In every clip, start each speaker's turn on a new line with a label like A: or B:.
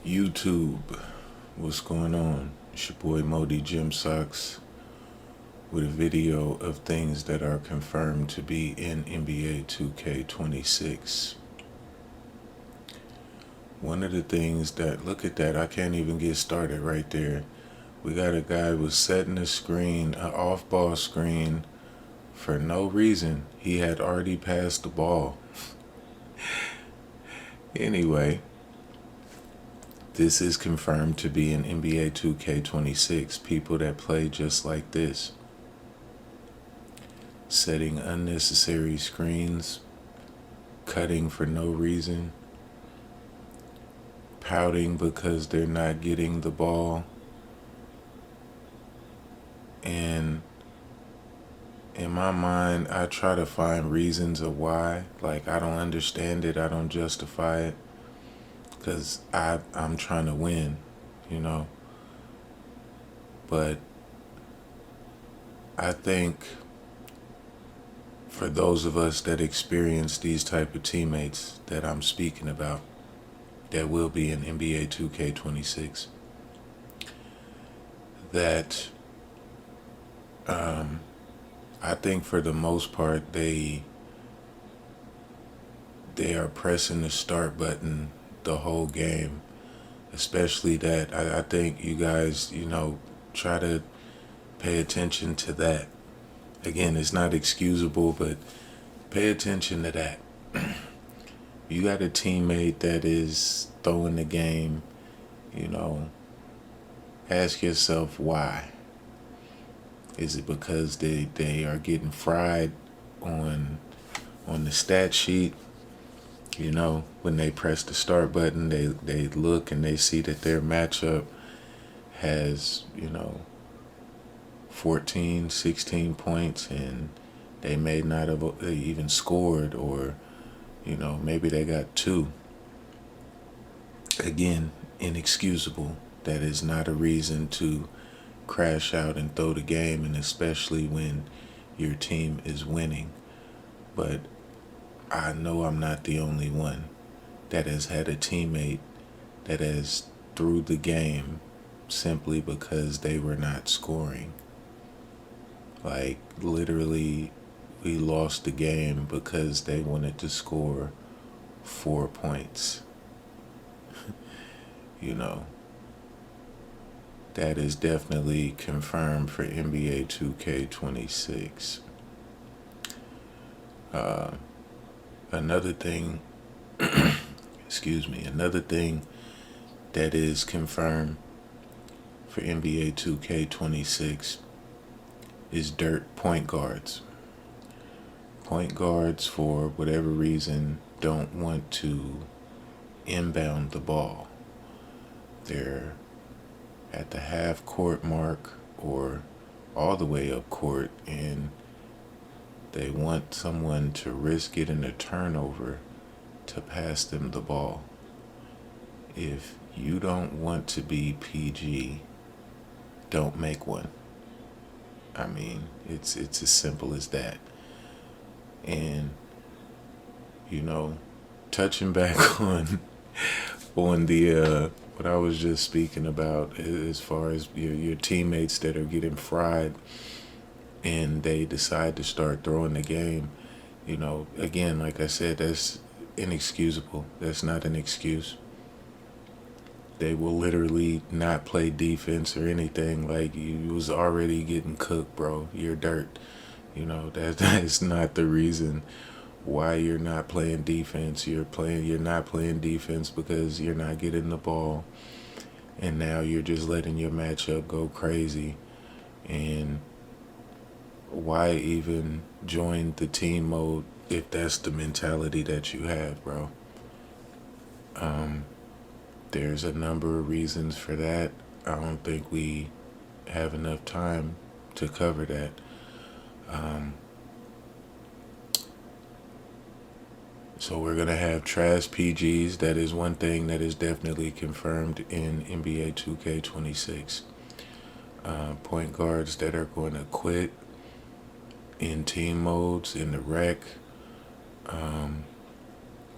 A: YouTube, what's going on? It's your boy Modi Gym Socks with a video of things that are confirmed to be in NBA 2K26. One of the things that, look at that, I can't even get started right there. We got a guy was setting a screen, an off ball screen, for no reason. He had already passed the ball. Anyway, this is confirmed to be in NBA 2K26. People that play just like this. Setting unnecessary screens, cutting for no reason, pouting because they're not getting the ball, and in my mind, I try to find reasons of why. Like, I don't understand it, I don't justify it, because I'm trying to win, you know. But I think for those of us that experience these type of teammates that I'm speaking about, that will be in NBA 2K26, that I think for the most part they are pressing the start button the whole game. Especially that I think you guys, try to pay attention to that. Again, it's not excusable, but pay attention to that. You got a teammate that is throwing the game, ask yourself why. Is it because they are getting fried on the stat sheet? When they press the start button, they look and they see that their matchup has, 14, 16 points, and they may not have even scored, or, maybe they got two. Again, inexcusable. That is not a reason to crash out and throw the game, and especially when your team is winning. But I know I'm not the only one that has had a teammate that has threw the game simply because they were not scoring. Like, literally, we lost the game because they wanted to score 4 points. That is definitely confirmed for NBA 2K26. Another thing, another thing that is confirmed for NBA 2K26 is dirt point guards. Point guards, for whatever reason, don't want to inbound the ball. They're at the half court mark or all the way up court, and they want someone to risk getting a turnover to pass them the ball. If you don't want to be PG, don't make one. I mean, it's as simple as that. And touching back on the what I was just speaking about, as far as your teammates that are getting fried and they decide to start throwing the game, again, like I said, that's inexcusable. That's not an excuse. They will literally not play defense or anything. Like, you was already getting cooked, bro. You're dirt. That is not the reason why you're not playing defense. You're not playing defense because you're not getting the ball, and now you're just letting your matchup go crazy. And why even join the team mode if that's the mentality that you have, bro? There's a number of reasons for that. I don't think we have enough time to cover that. So we're going to have trash PGs. That is one thing that is definitely confirmed in NBA 2K26. Point guards that are going to quit in team modes, in the rec. And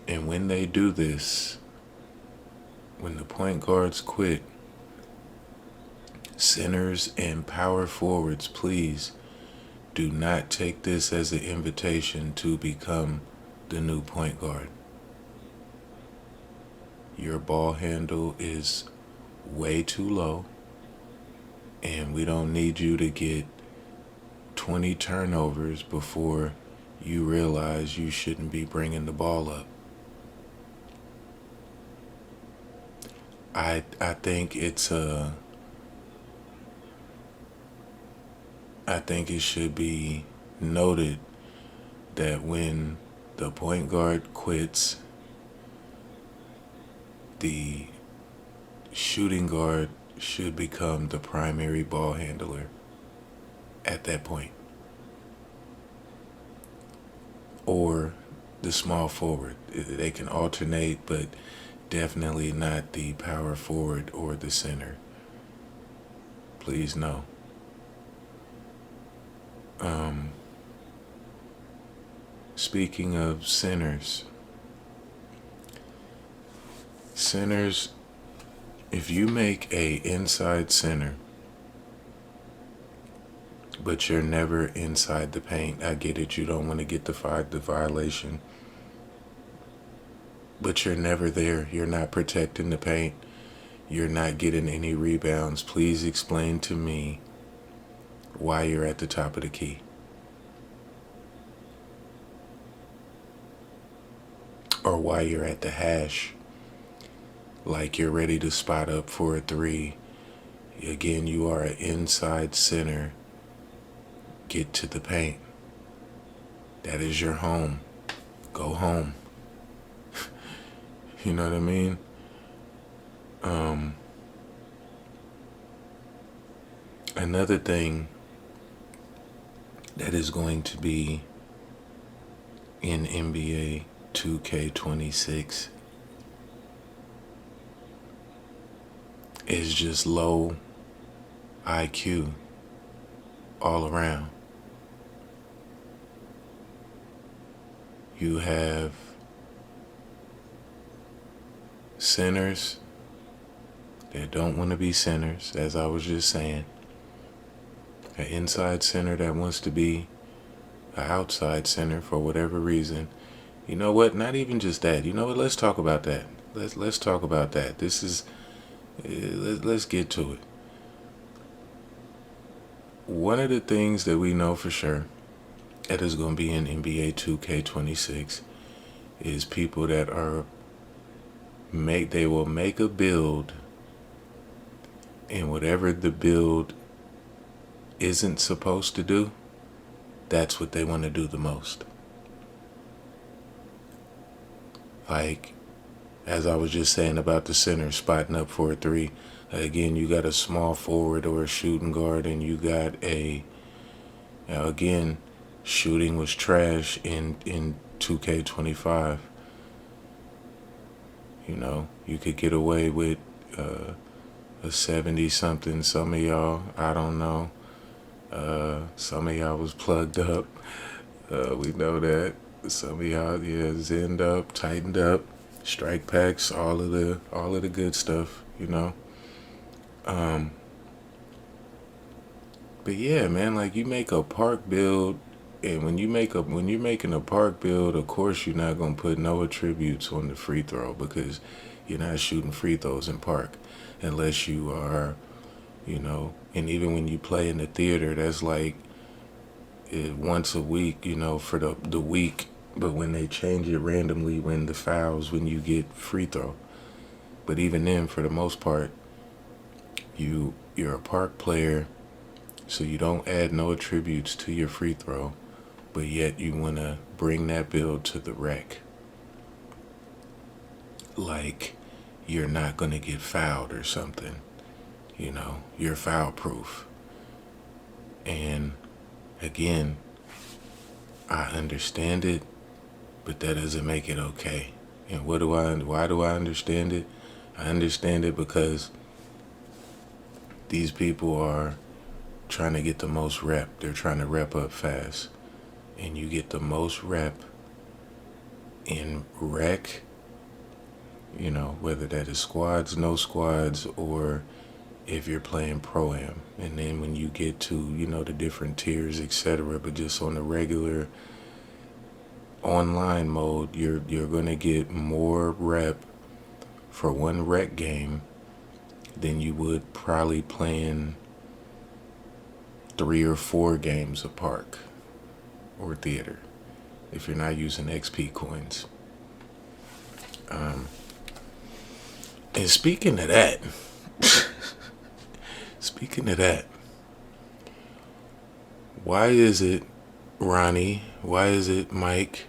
A: when they do this, when the point guards quit, centers and power forwards, please do not take this as an invitation to become the new point guard. Your ball handle is way too low, and we don't need you to get 20 turnovers before you realize you shouldn't be bringing the ball up. I think I think it should be noted that when the point guard quits, the shooting guard should become the primary ball handler at that point. Or the small forward. They can alternate, but definitely not the power forward or the center. Please no. Speaking of centers, if you make a inside center, but you're never inside the paint, I get it, you don't want to get the violation, but you're never there, you're not protecting the paint, you're not getting any rebounds, please explain to me why you're at the top of the key. Or why you're at the hash, like you're ready to spot up for a three. Again, you are an inside center. Get to the paint. That is your home. Go home. You know what I mean? Another thing that is going to be in NBA 2K26 is just low IQ all around. You have centers that don't want to be centers, as I was just saying. An inside center that wants to be an outside center for whatever reason. You know what? Not even just that. You know what? Let's talk about that. Let's talk about that. This is let's get to it. One of the things that we know for sure that is going to be in NBA 2K26 is people that they will make a build, and whatever the build isn't supposed to do, that's what they want to do the most. Like, as I was just saying about the center spotting up for a three, again, you got a small forward or a shooting guard, and you got again, shooting was trash in 2K25. You know, you could get away with a 70-something. Some of y'all, I don't know. Some of y'all was plugged up. We know that. Some of y'all, zinned up, tightened up, strike packs, all of the good stuff, you know. But yeah, man, like you make a park build, and when you're making a park build, of course you're not gonna put no attributes on the free throw, because you're not shooting free throws in park unless you are, and even when you play in the theater, that's like once a week, for the week. But when they change it randomly, when the fouls, when you get free throw. But even then, for the most part, you're a park player, so you don't add no attributes to your free throw, but yet you want to bring that build to the rec. Like you're not going to get fouled or something. You're foul proof. And again, I understand it, but that doesn't make it okay. And why do I understand it? I understand it because these people are trying to get the most rep. They're trying to rep up fast. And you get the most rep in rec whether that is squads, no squads, or if you're playing pro-am. And then when you get to, the different tiers, etc., but just on the regular online mode, you're going to get more rep for one rec game than you would probably playing 3 or 4 games of park or theater if you're not using XP coins. And speaking of that, why is it, Ronnie, why is it, Mike,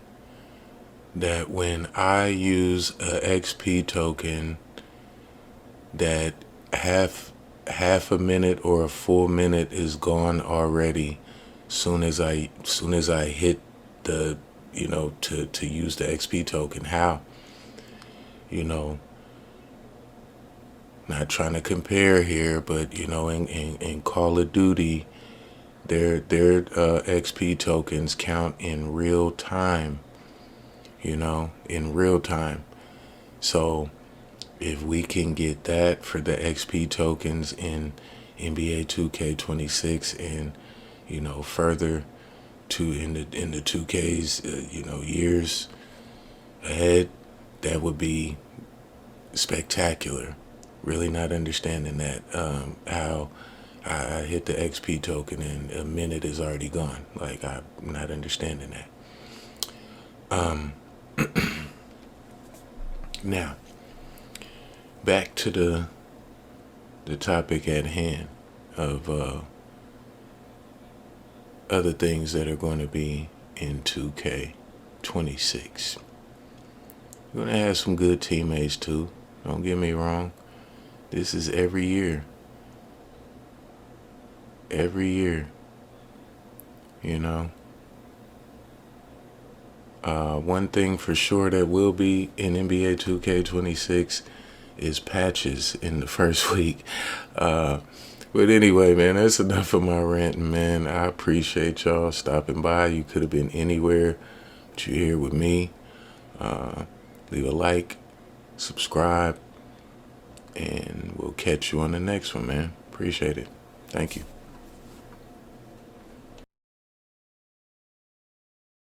A: that when I use a XP token that half a minute or a full minute is gone already soon as I hit the to use the XP token? How? Not trying to compare here, but in Call of Duty, their XP tokens count in real time. In real time. So if we can get that for the XP tokens in NBA 2K26 and further to in the 2Ks years ahead, that would be spectacular. Really not understanding that, how I hit the XP token and a minute is already gone. Like, I'm not understanding that. Now, back to the topic at hand of other things that are going to be in 2K26. You're going to have some good teammates too. Don't get me wrong. This is every year. Every year. One thing for sure that will be in NBA 2K26 is patches in the first week. But anyway, man, that's enough of my ranting, man. I appreciate y'all stopping by. You could have been anywhere, but you're here with me. Leave a like, subscribe, and we'll catch you on the next one, man. Appreciate it. Thank you.